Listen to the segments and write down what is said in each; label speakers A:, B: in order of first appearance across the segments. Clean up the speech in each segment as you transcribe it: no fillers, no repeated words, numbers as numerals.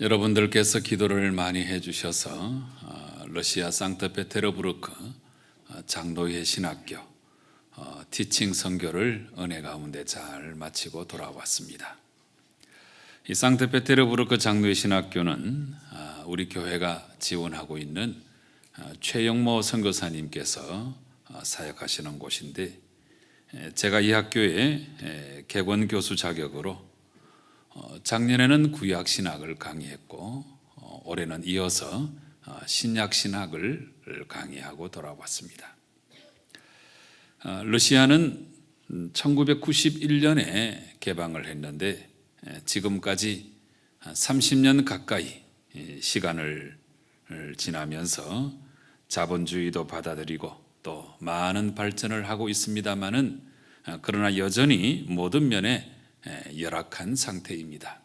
A: 여러분들께서 기도를 많이 해주셔서 러시아 상트페테르부르크 장로회 신학교 티칭 선교를 은혜 가운데 잘 마치고 돌아왔습니다. 이 상트페테르부르크 장로회 신학교는 우리 교회가 지원하고 있는 최영모 선교사님께서 사역하시는 곳인데, 제가 이 학교에 개관 교수 자격으로 작년에는 구약 신학을 강의했고 올해는 이어서 신약 신학을 강의하고 돌아왔습니다. 러시아는 1991년에 개방을 했는데 지금까지 30년 가까이 시간을 지나면서 자본주의도 받아들이고 또 많은 발전을 하고 있습니다마는, 그러나 여전히 모든 면에 열악한 상태입니다.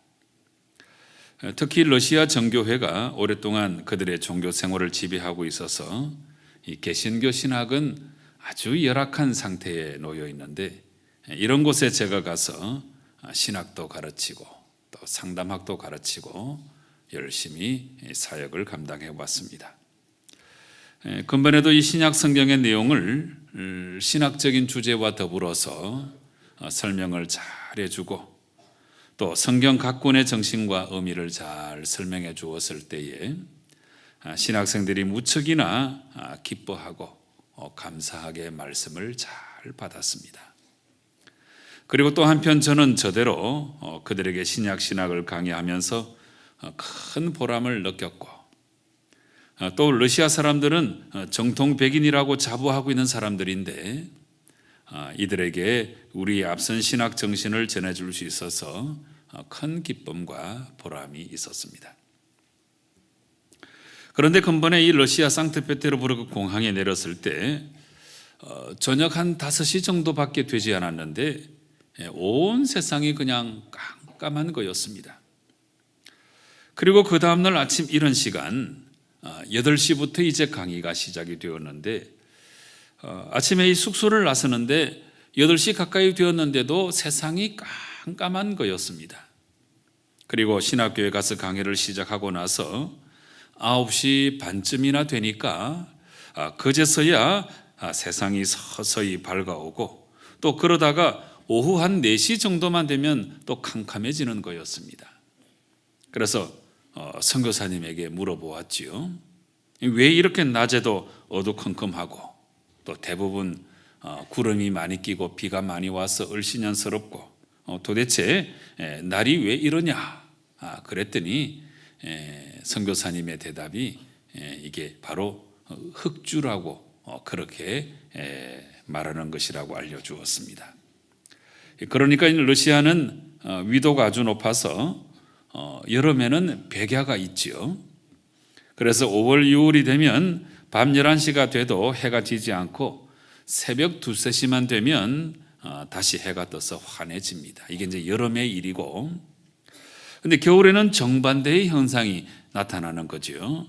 A: 특히 러시아 정교회가 오랫동안 그들의 종교 생활을 지배하고 있어서 이 개신교 신학은 아주 열악한 상태에 놓여 있는데, 이런 곳에 제가 가서 신학도 가르치고 또 상담학도 가르치고 열심히 사역을 감당해 왔습니다. 근본에도 이 신약 성경의 내용을 신학적인 주제와 더불어서 설명을 잘 해주고 또 성경 각 권의 정신과 의미를 잘 설명해 주었을 때에 신학생들이 무척이나 기뻐하고 감사하게 말씀을 잘 받았습니다. 그리고 또 한편 저는 저대로 그들에게 신약 신학을 강의하면서 큰 보람을 느꼈고, 또 러시아 사람들은 정통 백인이라고 자부하고 있는 사람들인데 이들에게 우리의 앞선 신학 정신을 전해줄 수 있어서 큰 기쁨과 보람이 있었습니다. 그런데 근본에 이 러시아 상트페테르부르크 공항에 내렸을 때 저녁 한 5시 정도밖에 되지 않았는데 온 세상이 그냥 깜깜한 거였습니다. 그리고 그 다음날 아침 이른 시간 8시부터 이제 강의가 시작이 되었는데, 아침에 이 숙소를 나서는데 8시 가까이 되었는데도 세상이 깜깜한 거였습니다. 그리고 신학교에 가서 강의를 시작하고 나서 9시 반쯤이나 되니까 그제서야 세상이 서서히 밝아오고, 또 그러다가 오후 한 4시 정도만 되면 또 캄캄해지는 거였습니다. 그래서 선교사님에게 물어보았지요. 왜 이렇게 낮에도 어두컴컴하고 또 대부분 구름이 많이 끼고 비가 많이 와서 을씨년스럽고 도대체 날이 왜 이러냐 그랬더니 선교사님의 대답이 이게 바로 흑주라고 그렇게 말하는 것이라고 알려주었습니다. 그러니까 러시아는 위도가 아주 높아서 여름에는 백야가 있지요. 그래서 5월, 6월이 되면 밤 11시가 돼도 해가 지지 않고 새벽 2, 3시만 되면 다시 해가 떠서 환해집니다. 이게 이제 여름의 일이고, 근데 겨울에는 정반대의 현상이 나타나는 거죠.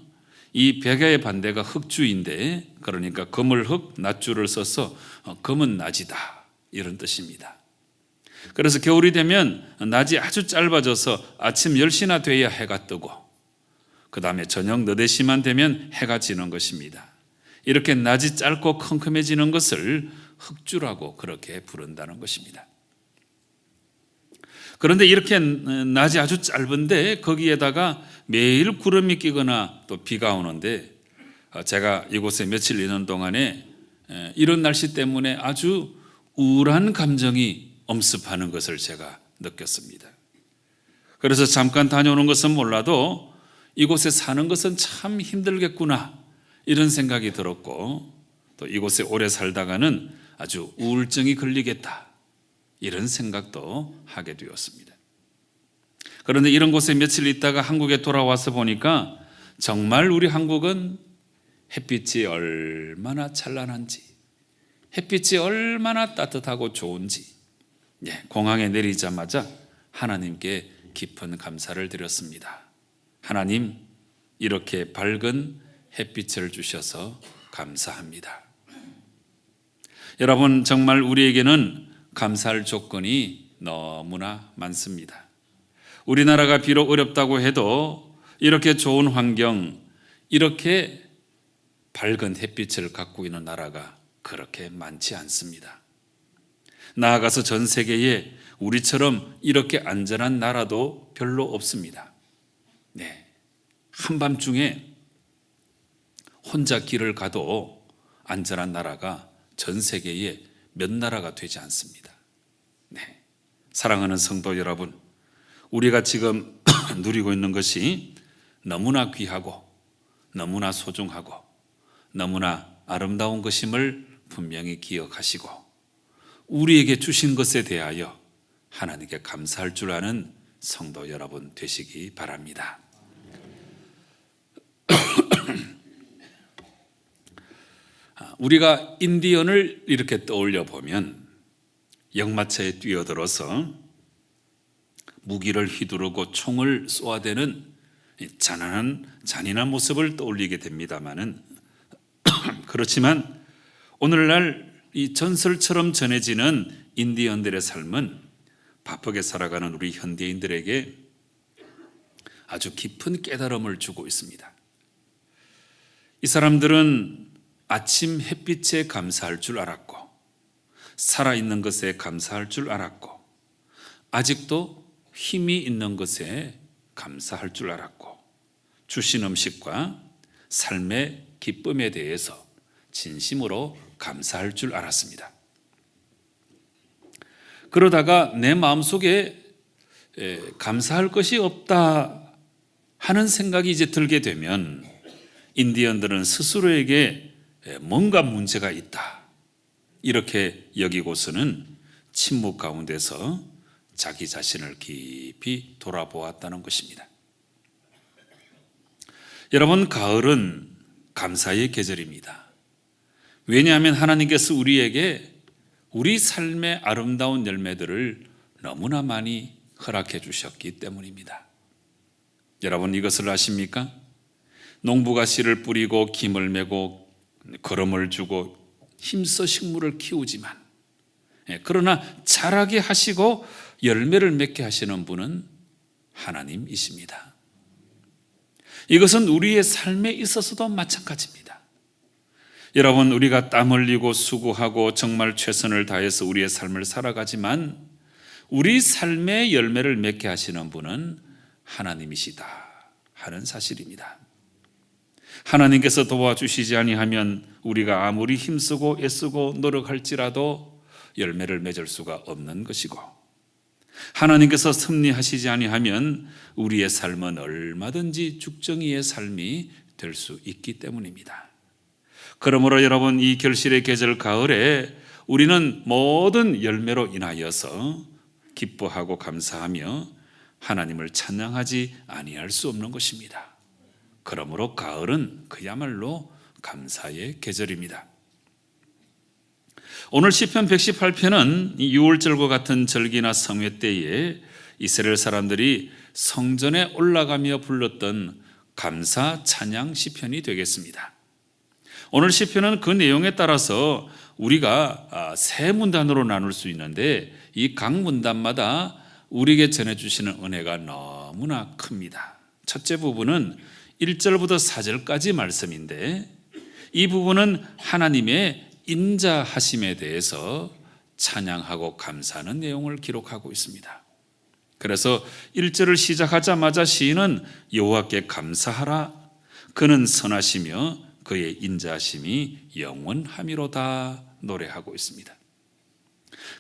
A: 이 백야의 반대가 흑주인데, 그러니까 금을흑, 낮주를 써서 금은 낮이다 이런 뜻입니다. 그래서 겨울이 되면 낮이 아주 짧아져서 아침 10시나 돼야 해가 뜨고, 그 다음에 저녁 4시만 되면 해가 지는 것입니다. 이렇게 낮이 짧고 컴컴해지는 것을 흑주라고 그렇게 부른다는 것입니다. 그런데 이렇게 낮이 아주 짧은데 거기에다가 매일 구름이 끼거나 또 비가 오는데, 제가 이곳에 며칠 있는 동안에 이런 날씨 때문에 아주 우울한 감정이 엄습하는 것을 제가 느꼈습니다. 그래서 잠깐 다녀오는 것은 몰라도 이곳에 사는 것은 참 힘들겠구나 이런 생각이 들었고, 또 이곳에 오래 살다가는 아주 우울증이 걸리겠다 이런 생각도 하게 되었습니다. 그런데 이런 곳에 며칠 있다가 한국에 돌아와서 보니까 정말 우리 한국은 햇빛이 얼마나 찬란한지, 햇빛이 얼마나 따뜻하고 좋은지, 공항에 내리자마자 하나님께 깊은 감사를 드렸습니다. 하나님, 이렇게 밝은 햇빛을 주셔서 감사합니다. 여러분, 정말 우리에게는 감사할 조건이 너무나 많습니다. 우리나라가 비록 어렵다고 해도 이렇게 좋은 환경, 이렇게 밝은 햇빛을 갖고 있는 나라가 그렇게 많지 않습니다. 나아가서 전 세계에 우리처럼 이렇게 안전한 나라도 별로 없습니다. 네. 한밤중에 혼자 길을 가도 안전한 나라가 전 세계에 몇 나라가 되지 않습니다. 네. 사랑하는 성도 여러분, 우리가 지금 누리고 있는 것이 너무나 귀하고 너무나 소중하고 너무나 아름다운 것임을 분명히 기억하시고 우리에게 주신 것에 대하여 하나님께 감사할 줄 아는 성도 여러분 되시기 바랍니다. 우리가 인디언을 이렇게 떠올려 보면 역마차에 뛰어들어서 무기를 휘두르고 총을 쏘아대는 잔인한 모습을 떠올리게 됩니다마는 그렇지만 오늘날 이 전설처럼 전해지는 인디언들의 삶은 바쁘게 살아가는 우리 현대인들에게 아주 깊은 깨달음을 주고 있습니다. 이 사람들은 아침 햇빛에 감사할 줄 알았고 살아있는 것에 감사할 줄 알았고 아직도 힘이 있는 것에 감사할 줄 알았고 주신 음식과 삶의 기쁨에 대해서 진심으로 감사할 줄 알았습니다. 그러다가 내 마음속에 감사할 것이 없다 하는 생각이 이제 들게 되면 인디언들은 스스로에게 뭔가 문제가 있다 이렇게 여기고서는 침묵 가운데서 자기 자신을 깊이 돌아보았다는 것입니다. 여러분, 가을은 감사의 계절입니다. 왜냐하면 하나님께서 우리에게 우리 삶의 아름다운 열매들을 너무나 많이 허락해 주셨기 때문입니다. 여러분, 이것을 아십니까? 농부가 씨를 뿌리고 김을 메고 거름을 주고 힘써 식물을 키우지만 그러나 자라게 하시고 열매를 맺게 하시는 분은 하나님이십니다. 이것은 우리의 삶에 있어서도 마찬가지입니다. 여러분, 우리가 땀 흘리고 수고하고 정말 최선을 다해서 우리의 삶을 살아가지만 우리 삶의 열매를 맺게 하시는 분은 하나님이시다 하는 사실입니다. 하나님께서 도와주시지 아니하면 우리가 아무리 힘쓰고 애쓰고 노력할지라도 열매를 맺을 수가 없는 것이고 하나님께서 섭리하시지 아니하면 우리의 삶은 얼마든지 죽정이의 삶이 될 수 있기 때문입니다. 그러므로 여러분, 이 결실의 계절 가을에 우리는 모든 열매로 인하여서 기뻐하고 감사하며 하나님을 찬양하지 아니할 수 없는 것입니다. 그러므로 가을은 그야말로 감사의 계절입니다. 오늘 시편 118편은 6월절과 같은 절기나 성회 때에 이스라엘 사람들이 성전에 올라가며 불렀던 감사 찬양 시편이 되겠습니다. 오늘 시편은 그 내용에 따라서 우리가 세 문단으로 나눌 수 있는데 이 각 문단마다 우리에게 전해주시는 은혜가 너무나 큽니다. 첫째 부분은 1절부터 4절까지 말씀인데 이 부분은 하나님의 인자하심에 대해서 찬양하고 감사하는 내용을 기록하고 있습니다. 그래서 1절을 시작하자마자 시인은 여호와께 감사하라, 그는 선하시며 그의 인자하심이 영원함이로다 노래하고 있습니다.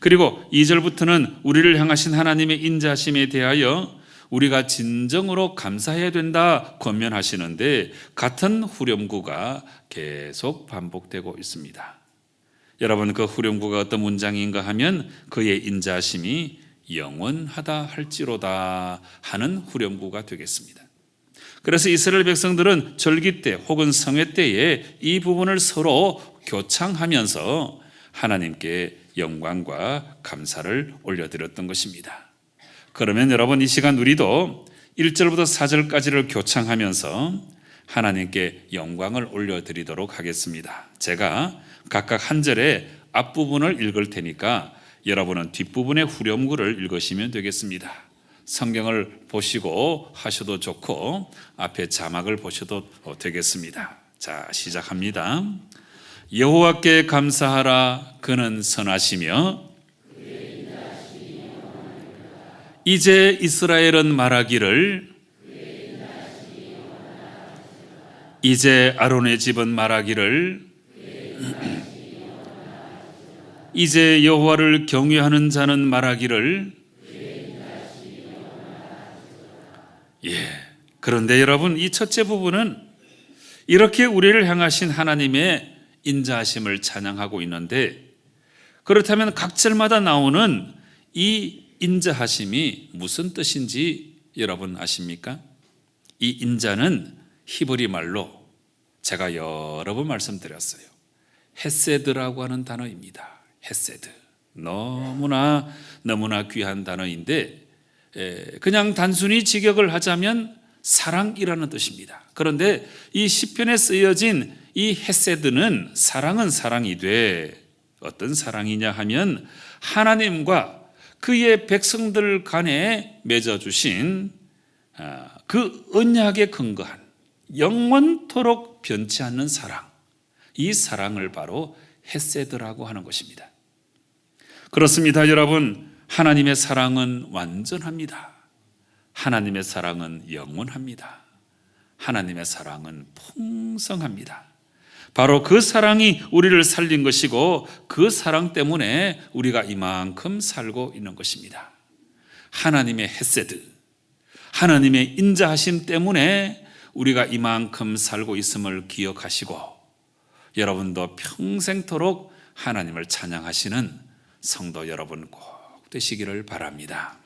A: 그리고 2절부터는 우리를 향하신 하나님의 인자하심에 대하여 우리가 진정으로 감사해야 된다 권면하시는데 같은 후렴구가 계속 반복되고 있습니다. 여러분, 그 후렴구가 어떤 문장인가 하면 그의 인자하심이 영원하다 할지로다 하는 후렴구가 되겠습니다. 그래서 이스라엘 백성들은 절기 때 혹은 성회 때에 이 부분을 서로 교창하면서 하나님께 영광과 감사를 올려드렸던 것입니다. 그러면 여러분, 이 시간 우리도 1절부터 4절까지를 교창하면서 하나님께 영광을 올려드리도록 하겠습니다. 제가 각각 한 절의 앞부분을 읽을 테니까 여러분은 뒷부분의 후렴구를 읽으시면 되겠습니다. 성경을 보시고 하셔도 좋고 앞에 자막을 보셔도 되겠습니다. 자, 시작합니다. 여호와께 감사하라. 그는 선하시며 이제 이스라엘은 말하기를, 이제 아론의 집은 말하기를, 이제 여호와를 경외하는 자는 말하기를. 그런데 여러분, 이 첫째 부분은 이렇게 우리를 향하신 하나님의 인자하심을 찬양하고 있는데, 그렇다면 각 절마다 나오는 이 인자하심이 무슨 뜻인지 여러분 아십니까? 이 인자는 히브리 말로 제가 여러 번 말씀드렸어요. 헤세드라고 하는 단어입니다. 헤세드. 너무나 귀한 단어인데, 그냥 단순히 직역을 하자면 사랑이라는 뜻입니다. 그런데 이 시편에 쓰여진 이 헤세드는 사랑은 사랑이 돼 어떤 사랑이냐 하면 하나님과 그의 백성들 간에 맺어주신 그 언약에 근거한 영원토록 변치 않는 사랑, 이 사랑을 바로 헤세드라고 하는 것입니다. 그렇습니다, 여러분. 하나님의 사랑은 완전합니다. 하나님의 사랑은 영원합니다. 하나님의 사랑은 풍성합니다. 바로 그 사랑이 우리를 살린 것이고 그 사랑 때문에 우리가 이만큼 살고 있는 것입니다. 하나님의 헤세드, 하나님의 인자하심 때문에 우리가 이만큼 살고 있음을 기억하시고 여러분도 평생토록 하나님을 찬양하시는 성도 여러분 꼭 되시기를 바랍니다.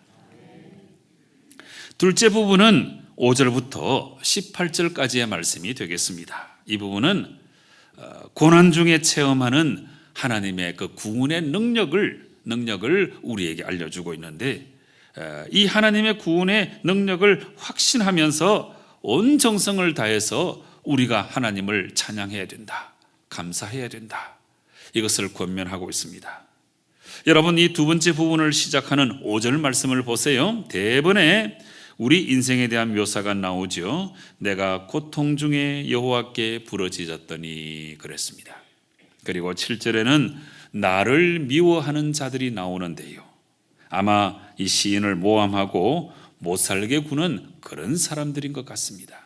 A: 둘째 부분은 5절부터 18절까지의 말씀이 되겠습니다. 이 부분은 고난 중에 체험하는 하나님의 그 구원의 능력을 우리에게 알려주고 있는데, 이 하나님의 구원의 능력을 확신하면서 온 정성을 다해서 우리가 하나님을 찬양해야 된다, 감사해야 된다, 이것을 권면하고 있습니다. 여러분, 이 두 번째 부분을 시작하는 5절 말씀을 보세요. 대번에 우리 인생에 대한 묘사가 나오죠. 내가 고통 중에 여호와께 부르짖었더니 그랬습니다. 그리고 7절에는 나를 미워하는 자들이 나오는데요, 아마 이 시인을 모함하고 못살게 구는 그런 사람들인 것 같습니다.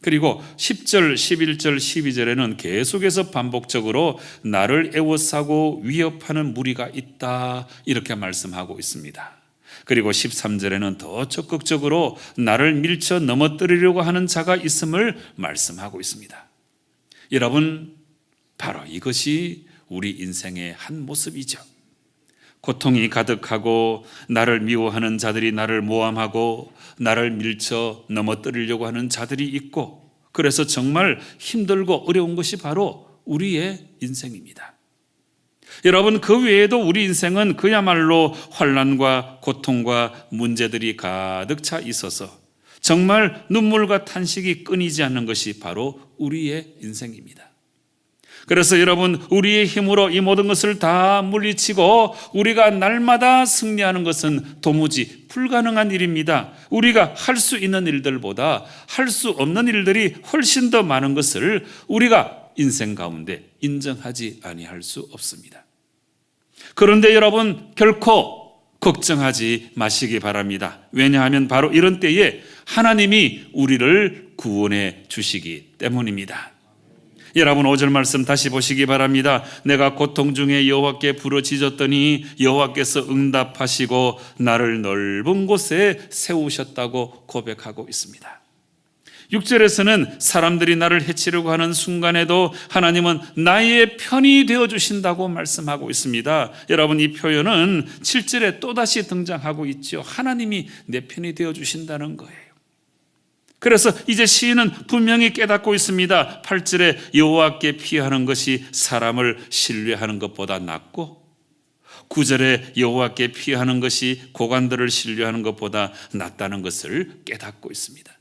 A: 그리고 10절, 11절, 12절에는 계속해서 반복적으로 나를 애워싸고 위협하는 무리가 있다, 이렇게 말씀하고 있습니다. 그리고 13절에는 더 적극적으로 나를 밀쳐 넘어뜨리려고 하는 자가 있음을 말씀하고 있습니다. 여러분, 바로 이것이 우리 인생의 한 모습이죠. 고통이 가득하고 나를 미워하는 자들이 나를 모함하고 나를 밀쳐 넘어뜨리려고 하는 자들이 있고, 그래서 정말 힘들고 어려운 것이 바로 우리의 인생입니다. 여러분, 그 외에도 우리 인생은 그야말로 환난과 고통과 문제들이 가득 차 있어서 정말 눈물과 탄식이 끊이지 않는 것이 바로 우리의 인생입니다. 그래서 여러분, 우리의 힘으로 이 모든 것을 다 물리치고 우리가 날마다 승리하는 것은 도무지 불가능한 일입니다. 우리가 할 수 있는 일들보다 할 수 없는 일들이 훨씬 더 많은 것을 우리가 인생 가운데 인정하지 아니할 수 없습니다. 그런데 여러분, 결코 걱정하지 마시기 바랍니다. 왜냐하면 바로 이런 때에 하나님이 우리를 구원해 주시기 때문입니다. 여러분, 5절 말씀 다시 보시기 바랍니다. 내가 고통 중에 여호와께 부르짖었더니 여호와께서 응답하시고 나를 넓은 곳에 세우셨다고 고백하고 있습니다. 6절에서는 사람들이 나를 해치려고 하는 순간에도 하나님은 나의 편이 되어주신다고 말씀하고 있습니다. 여러분, 이 표현은 7절에 또다시 등장하고 있죠. 하나님이 내 편이 되어주신다는 거예요. 그래서 이제 시인은 분명히 깨닫고 있습니다. 8절에 여호와께 피하는 것이 사람을 신뢰하는 것보다 낫고, 9절에 여호와께 피하는 것이 고관들을 신뢰하는 것보다 낫다는 것을 깨닫고 있습니다.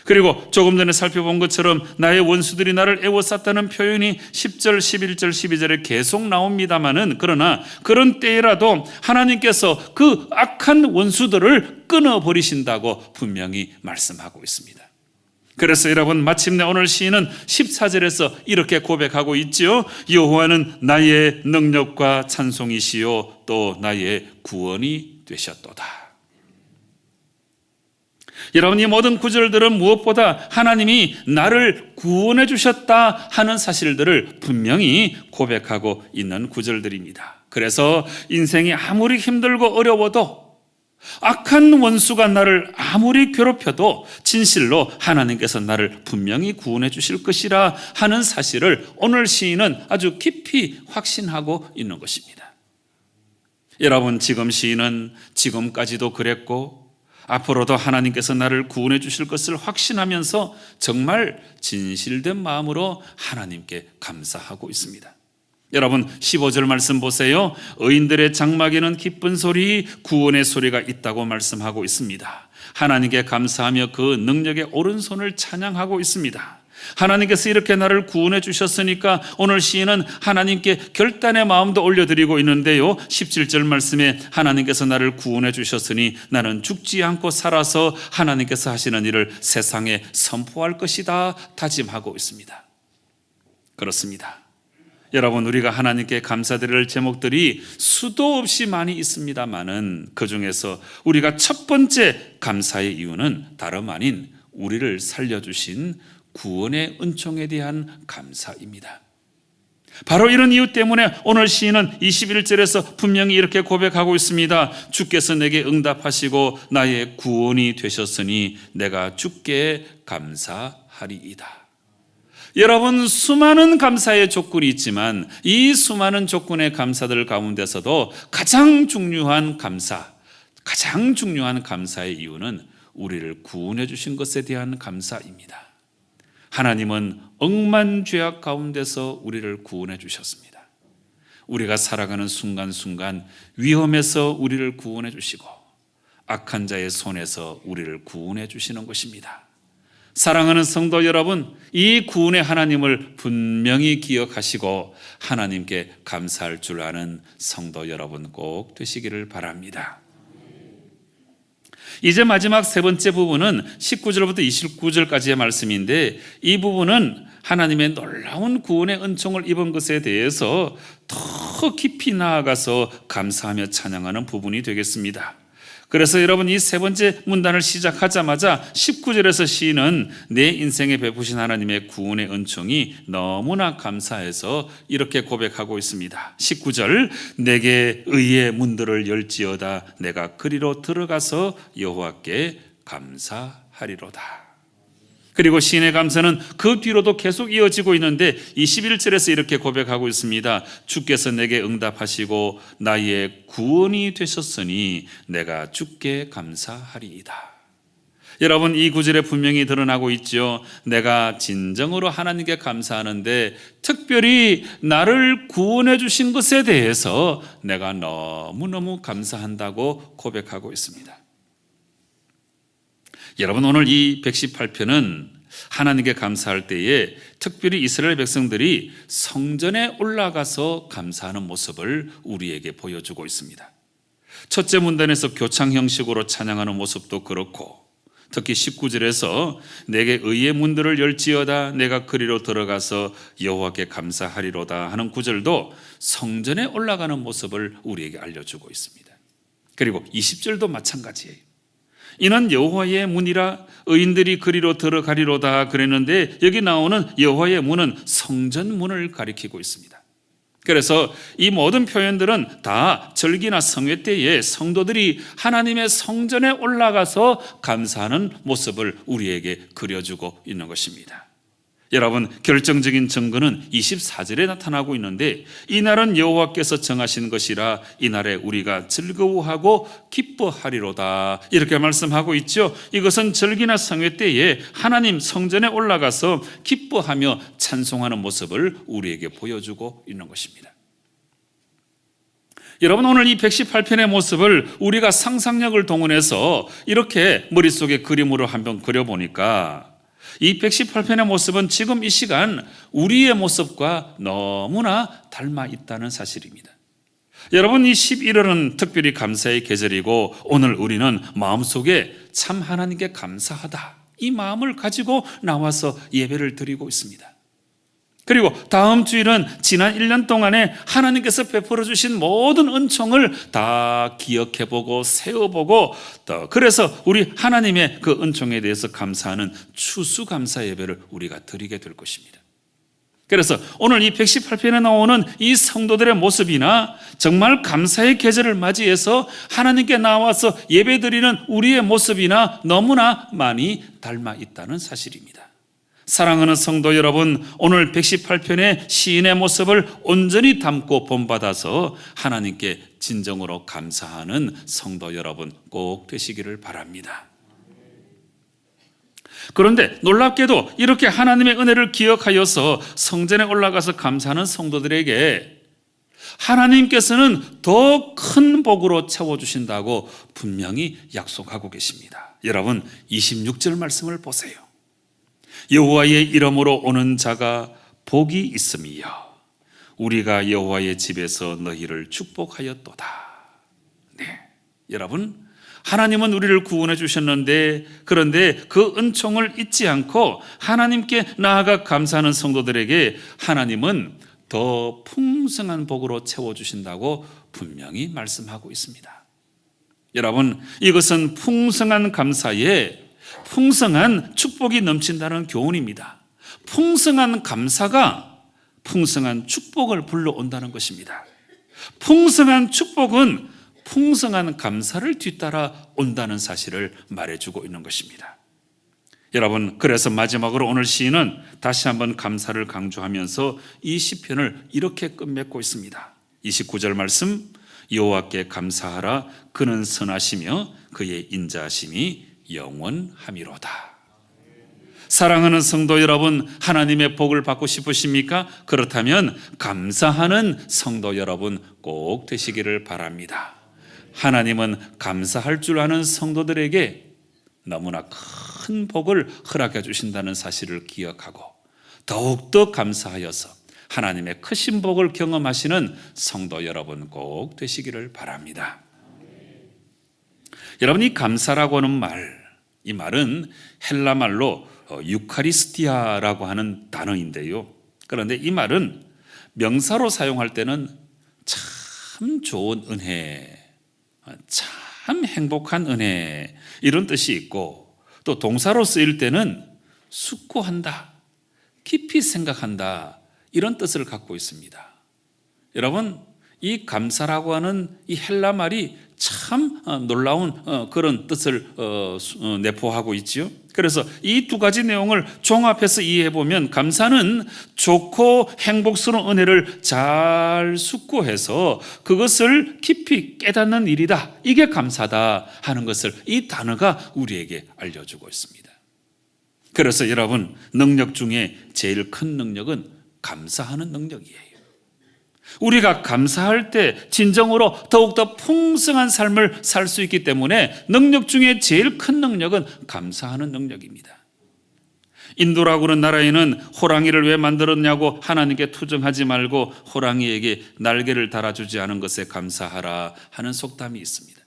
A: 그리고 조금 전에 살펴본 것처럼 나의 원수들이 나를 애워쌌다는 표현이 10절, 11절, 12절에 계속 나옵니다마는, 그러나 그런 때라도 하나님께서 그 악한 원수들을 끊어버리신다고 분명히 말씀하고 있습니다. 그래서 여러분, 마침내 오늘 시인은 14절에서 이렇게 고백하고 있지요. 여호와는 나의 능력과 찬송이시요 또 나의 구원이 되셨도다. 여러분, 이 모든 구절들은 무엇보다 하나님이 나를 구원해 주셨다 하는 사실들을 분명히 고백하고 있는 구절들입니다. 그래서 인생이 아무리 힘들고 어려워도, 악한 원수가 나를 아무리 괴롭혀도 진실로 하나님께서 나를 분명히 구원해 주실 것이라 하는 사실을 오늘 시인은 아주 깊이 확신하고 있는 것입니다. 여러분, 지금 시인은 지금까지도 그랬고 앞으로도 하나님께서 나를 구원해 주실 것을 확신하면서 정말 진실된 마음으로 하나님께 감사하고 있습니다. 여러분, 15절 말씀 보세요. 의인들의 장막에는 기쁜 소리, 구원의 소리가 있다고 말씀하고 있습니다. 하나님께 감사하며 그 능력의 오른손을 찬양하고 있습니다. 하나님께서 이렇게 나를 구원해 주셨으니까 오늘 시인은 하나님께 결단의 마음도 올려드리고 있는데요, 17절 말씀에 하나님께서 나를 구원해 주셨으니 나는 죽지 않고 살아서 하나님께서 하시는 일을 세상에 선포할 것이다 다짐하고 있습니다. 그렇습니다. 여러분, 우리가 하나님께 감사드릴 제목들이 수도 없이 많이 있습니다마는 그 중에서 우리가 첫 번째 감사의 이유는 다름 아닌 우리를 살려주신 구원의 은총에 대한 감사입니다. 바로 이런 이유 때문에 오늘 시인은 21절에서 분명히 이렇게 고백하고 있습니다. 주께서 내게 응답하시고 나의 구원이 되셨으니 내가 주께 감사하리이다. 여러분, 수많은 감사의 조건이 있지만 이 수많은 조건의 감사들 가운데서도 가장 중요한 감사의 이유는 우리를 구원해 주신 것에 대한 감사입니다. 하나님은 억만 죄악 가운데서 우리를 구원해 주셨습니다. 우리가 살아가는 순간순간 위험에서 우리를 구원해 주시고 악한 자의 손에서 우리를 구원해 주시는 것입니다. 사랑하는 성도 여러분, 이 구원의 하나님을 분명히 기억하시고 하나님께 감사할 줄 아는 성도 여러분 꼭 되시기를 바랍니다. 이제 마지막 세 번째 부분은 19절부터 29절까지의 말씀인데, 이 부분은 하나님의 놀라운 구원의 은총을 입은 것에 대해서 더 깊이 나아가서 감사하며 찬양하는 부분이 되겠습니다. 그래서 여러분, 이 세 번째 문단을 시작하자마자 19절에서 시인은 내 인생에 베푸신 하나님의 구원의 은총이 너무나 감사해서 이렇게 고백하고 있습니다. 19절, 내게 의의 문들을 열지어다 내가 그리로 들어가서 여호와께 감사하리로다. 그리고 시인의 감사는 그 뒤로도 계속 이어지고 있는데 21절에서 이렇게 고백하고 있습니다. 주께서 내게 응답하시고 나의 구원이 되셨으니 내가 주께 감사하리이다. 여러분, 이 구절에 분명히 드러나고 있죠. 내가 진정으로 하나님께 감사하는데 특별히 나를 구원해 주신 것에 대해서 내가 너무너무 감사한다고 고백하고 있습니다. 여러분, 오늘 이 118편은 하나님께 감사할 때에 특별히 이스라엘 백성들이 성전에 올라가서 감사하는 모습을 우리에게 보여주고 있습니다. 첫째 문단에서 교창 형식으로 찬양하는 모습도 그렇고, 특히 19절에서 내게 의의 문들을 열지어다 내가 그리로 들어가서 여호와께 감사하리로다 하는 구절도 성전에 올라가는 모습을 우리에게 알려주고 있습니다. 그리고 20절도 마찬가지예요. 이는 여호와의 문이라 의인들이 그리로 들어가리로다 그랬는데, 여기 나오는 여호와의 문은 성전 문을 가리키고 있습니다. 그래서 이 모든 표현들은 다 절기나 성회 때에 성도들이 하나님의 성전에 올라가서 감사하는 모습을 우리에게 그려주고 있는 것입니다. 여러분, 결정적인 증거는 24절에 나타나고 있는데, 이날은 여호와께서 정하신 것이라 이날에 우리가 즐거워하고 기뻐하리로다 이렇게 말씀하고 있죠. 이것은 절기나 성회 때에 하나님 성전에 올라가서 기뻐하며 찬송하는 모습을 우리에게 보여주고 있는 것입니다. 여러분, 오늘 이 118편의 모습을 우리가 상상력을 동원해서 이렇게 머릿속에 그림으로 한번 그려보니까 이 118편의 모습은 지금 이 시간 우리의 모습과 너무나 닮아 있다는 사실입니다. 여러분, 이 11월은 특별히 감사의 계절이고 오늘 우리는 마음속에 참 하나님께 감사하다, 이 마음을 가지고 나와서 예배를 드리고 있습니다. 그리고 다음 주일은 지난 1년 동안에 하나님께서 베풀어 주신 모든 은총을 다 기억해보고 세워보고, 또 그래서 우리 하나님의 그 은총에 대해서 감사하는 추수감사 예배를 우리가 드리게 될 것입니다. 그래서 오늘 이 118편에 나오는 이 성도들의 모습이나 정말 감사의 계절을 맞이해서 하나님께 나와서 예배드리는 우리의 모습이나 너무나 많이 닮아 있다는 사실입니다. 사랑하는 성도 여러분, 오늘 118편의 시인의 모습을 온전히 담고 본받아서 하나님께 진정으로 감사하는 성도 여러분 꼭 되시기를 바랍니다. 그런데 놀랍게도 이렇게 하나님의 은혜를 기억하여서 성전에 올라가서 감사하는 성도들에게 하나님께서는 더 큰 복으로 채워주신다고 분명히 약속하고 계십니다. 여러분, 26절 말씀을 보세요. 여호와의 이름으로 오는 자가 복이 있음이여, 우리가 여호와의 집에서 너희를 축복하였도다. 네, 여러분, 하나님은 우리를 구원해 주셨는데, 그런데 그 은총을 잊지 않고 하나님께 나아가 감사하는 성도들에게 하나님은 더 풍성한 복으로 채워주신다고 분명히 말씀하고 있습니다. 여러분, 이것은 풍성한 감사에 풍성한 축복이 넘친다는 교훈입니다. 풍성한 감사가 풍성한 축복을 불러온다는 것입니다. 풍성한 축복은 풍성한 감사를 뒤따라 온다는 사실을 말해주고 있는 것입니다. 여러분, 그래서 마지막으로 오늘 시인은 다시 한번 감사를 강조하면서 이 시편을 이렇게 끝맺고 있습니다. 29절 말씀, 여호와께 감사하라, 그는 선하시며 그의 인자하심이 영원함이로다. 사랑하는 성도 여러분, 하나님의 복을 받고 싶으십니까? 그렇다면 감사하는 성도 여러분 꼭 되시기를 바랍니다. 하나님은 감사할 줄 아는 성도들에게 너무나 큰 복을 허락해 주신다는 사실을 기억하고 더욱더 감사하여서 하나님의 크신 복을 경험하시는 성도 여러분 꼭 되시기를 바랍니다. 여러분, 이 감사라고 하는 말, 이 말은 헬라 말로 유카리스티아라고 하는 단어인데요. 그런데 이 말은 명사로 사용할 때는 참 좋은 은혜, 참 행복한 은혜, 이런 뜻이 있고, 또 동사로 쓰일 때는 숙고한다, 깊이 생각한다, 이런 뜻을 갖고 있습니다. 여러분, 이 감사라고 하는 이 헬라 말이 참 놀라운 그런 뜻을 내포하고 있지요. 그래서 이 두 가지 내용을 종합해서 이해해 보면 감사는 좋고 행복스러운 은혜를 잘 숙고해서 그것을 깊이 깨닫는 일이다, 이게 감사다 하는 것을 이 단어가 우리에게 알려주고 있습니다. 그래서 여러분, 능력 중에 제일 큰 능력은 감사하는 능력이에요. 우리가 감사할 때 진정으로 더욱더 풍성한 삶을 살 수 있기 때문에 능력 중에 제일 큰 능력은 감사하는 능력입니다. 인도라고 하는 나라에는 호랑이를 왜 만들었냐고 하나님께 투정하지 말고 호랑이에게 날개를 달아주지 않은 것에 감사하라 하는 속담이 있습니다.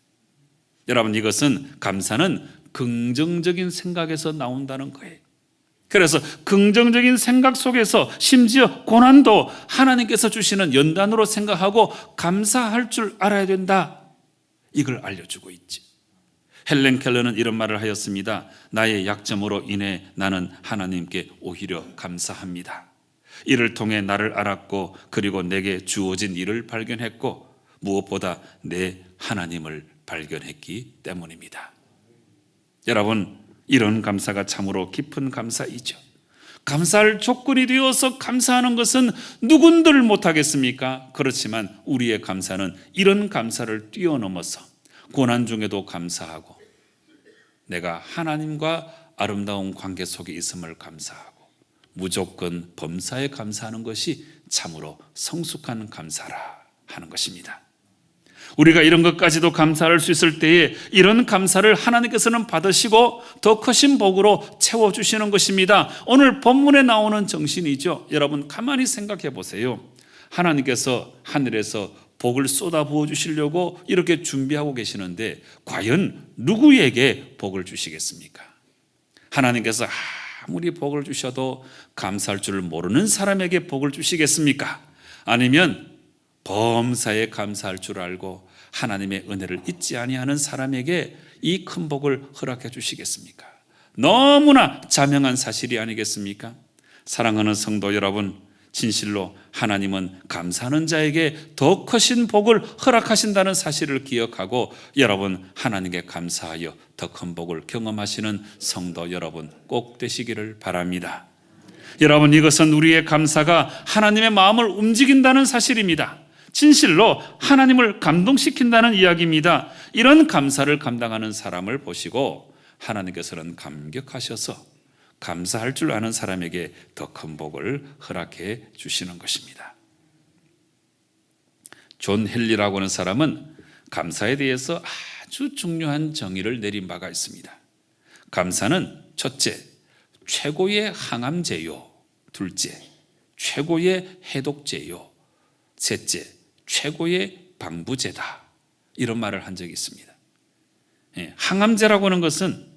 A: 여러분, 이것은 감사는 긍정적인 생각에서 나온다는 거예요. 그래서 긍정적인 생각 속에서 심지어 고난도 하나님께서 주시는 연단으로 생각하고 감사할 줄 알아야 된다, 이걸 알려주고 있지. 헬렌 켈러는 이런 말을 하였습니다. 나의 약점으로 인해 나는 하나님께 오히려 감사합니다. 이를 통해 나를 알았고 그리고 내게 주어진 일을 발견했고 무엇보다 내 하나님을 발견했기 때문입니다. 여러분, 이런 감사가 참으로 깊은 감사이죠. 감사할 조건이 되어서 감사하는 것은 누군들 못하겠습니까? 그렇지만 우리의 감사는 이런 감사를 뛰어넘어서 고난 중에도 감사하고 내가 하나님과 아름다운 관계 속에 있음을 감사하고 무조건 범사에 감사하는 것이 참으로 성숙한 감사라 하는 것입니다. 우리가 이런 것까지도 감사할 수 있을 때에 이런 감사를 하나님께서는 받으시고 더 크신 복으로 채워주시는 것입니다. 오늘 본문에 나오는 정신이죠. 여러분 가만히 생각해 보세요. 하나님께서 하늘에서 복을 쏟아부어 주시려고 이렇게 준비하고 계시는데 과연 누구에게 복을 주시겠습니까? 하나님께서 아무리 복을 주셔도 감사할 줄 모르는 사람에게 복을 주시겠습니까? 아니면 범사에 감사할 줄 알고 하나님의 은혜를 잊지 아니하는 사람에게 이 큰 복을 허락해 주시겠습니까? 너무나 자명한 사실이 아니겠습니까? 사랑하는 성도 여러분, 진실로 하나님은 감사하는 자에게 더 크신 복을 허락하신다는 사실을 기억하고 여러분 하나님께 감사하여 더 큰 복을 경험하시는 성도 여러분 꼭 되시기를 바랍니다. 여러분 이것은 우리의 감사가 하나님의 마음을 움직인다는 사실입니다. 진실로 하나님을 감동시킨다는 이야기입니다. 이런 감사를 감당하는 사람을 보시고 하나님께서는 감격하셔서 감사할 줄 아는 사람에게 더 큰 복을 허락해 주시는 것입니다. 존 헨리라고 하는 사람은 감사에 대해서 아주 중요한 정의를 내린 바가 있습니다. 감사는 첫째, 최고의 항암제요. 둘째, 최고의 해독제요. 셋째, 최고의 방부제다. 이런 말을 한 적이 있습니다. 항암제라고 하는 것은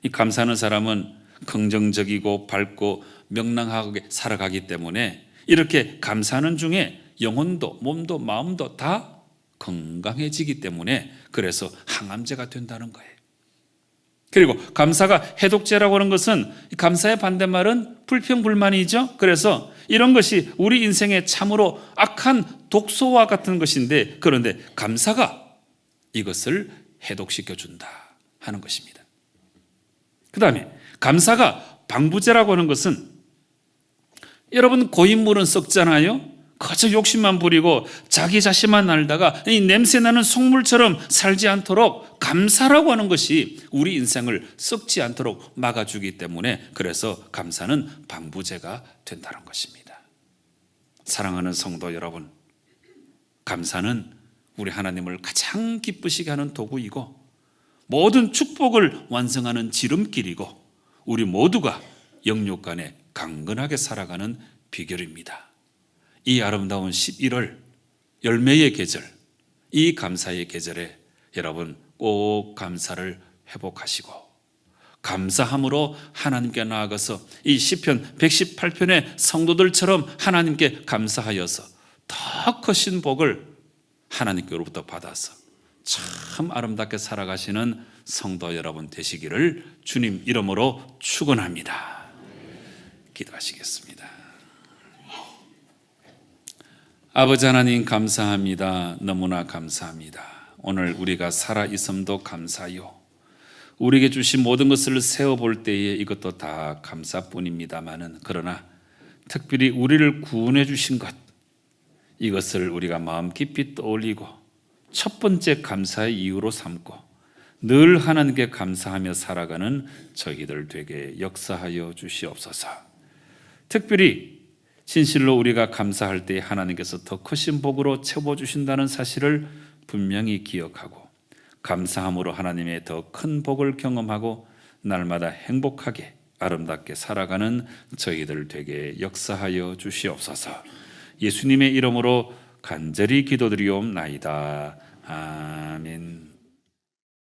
A: 이 감사하는 사람은 긍정적이고 밝고 명랑하게 살아가기 때문에 이렇게 감사하는 중에 영혼도 몸도 마음도 다 건강해지기 때문에 그래서 항암제가 된다는 거예요. 그리고 감사가 해독제라고 하는 것은 감사의 반대말은 불평불만이죠. 그래서 이런 것이 우리 인생에 참으로 악한 독소와 같은 것인데 그런데 감사가 이것을 해독시켜준다 하는 것입니다. 그 다음에 감사가 방부제라고 하는 것은 여러분 고인물은 썩잖아요. 거저 욕심만 부리고 자기 자신만 알다가 이 냄새나는 속물처럼 살지 않도록 감사라고 하는 것이 우리 인생을 썩지 않도록 막아주기 때문에 그래서 감사는 방부제가 된다는 것입니다. 사랑하는 성도 여러분, 감사는 우리 하나님을 가장 기쁘시게 하는 도구이고 모든 축복을 완성하는 지름길이고 우리 모두가 영육간에 강건하게 살아가는 비결입니다. 이 아름다운 11월 열매의 계절, 이 감사의 계절에 여러분 꼭 감사를 회복하시고 감사함으로 하나님께 나아가서 이 시편 118편의 성도들처럼 하나님께 감사하여서 더 크신 복을 하나님께로부터 받아서 참 아름답게 살아가시는 성도 여러분 되시기를 주님 이름으로 축원합니다. 기도하시겠습니다. 아버지 하나님 감사합니다. 너무나 감사합니다. 오늘 우리가 살아있음도 감사요. 우리에게 주신 모든 것을 세어볼 때에 이것도 다 감사뿐입니다마는 그러나 특별히 우리를 구원해 주신 것 이것을 우리가 마음 깊이 떠올리고 첫 번째 감사의 이유로 삼고 늘 하나님께 감사하며 살아가는 저희들 되게 역사하여 주시옵소서. 특별히 진실로 우리가 감사할 때 하나님께서 더 크신 복으로 채워주신다는 사실을 분명히 기억하고 감사함으로 하나님의 더 큰 복을 경험하고 날마다 행복하게 아름답게 살아가는 저희들 되게 역사하여 주시옵소서. 예수님의 이름으로 간절히 기도드리옵나이다. 아멘.